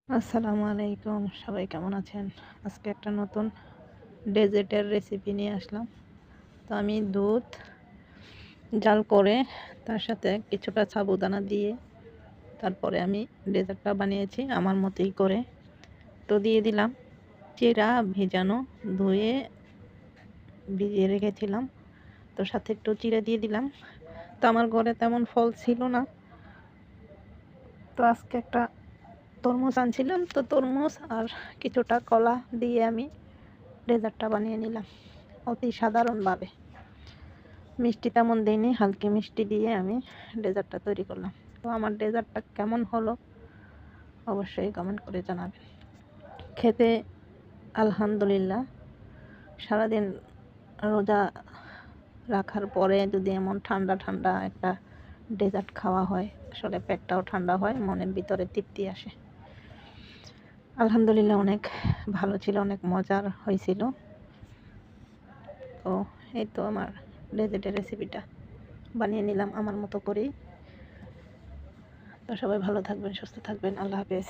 আসসালামু আলাইকুম, সবাই কেমন আছেন? আজকে একটা নতুন ডেজার্টের রেসিপি নিয়ে আসলাম। তো আমি দুধ জাল করে তার সাথে কিছুটা সাবুদানা দিয়ে তারপরে আমি ডেজার্টটা বানিয়েছি আমার মতোই করে। তো দিয়ে দিলাম চিড়া ভেজানো, ধুয়ে ভিজিয়ে রেখেছিলাম। তো সাথে একটু চিড়া দিয়ে দিলাম। তো আমার ঘরে তেমন ফল ছিল না। তো আজকে একটা তরমুজ আনছিলাম, তো তরমুজ আর কিছুটা কলা দিয়ে আমি ডেজার্টটা বানিয়ে নিলাম অতি সাধারণভাবে। মিষ্টি তেমন দিইনি, হালকা মিষ্টি দিয়ে আমি ডেজার্টটা তৈরি করলাম। তো আমার ডেজার্টটা কেমন হলো অবশ্যই কমেন্ট করে জানাবেন। খেতে আলহামদুলিল্লাহ। সারাদিন রোজা রাখার পরে যদি এমন ঠান্ডা ঠান্ডা একটা ডেজার্ট খাওয়া হয়, আসলে পেটটাও ঠান্ডা হয়, মনের ভিতরে তৃপ্তি আসে। আলহামদুলিল্লাহ, অনেক ভালো ছিল, অনেক মজার হয়েছিল। তো এই তো আমার ডেজার্টের রেসিপিটা বানিয়ে নিলাম আমার মতো করেই। তো সবাই ভালো থাকবেন, সুস্থ থাকবেন। আল্লাহ হাফেজ।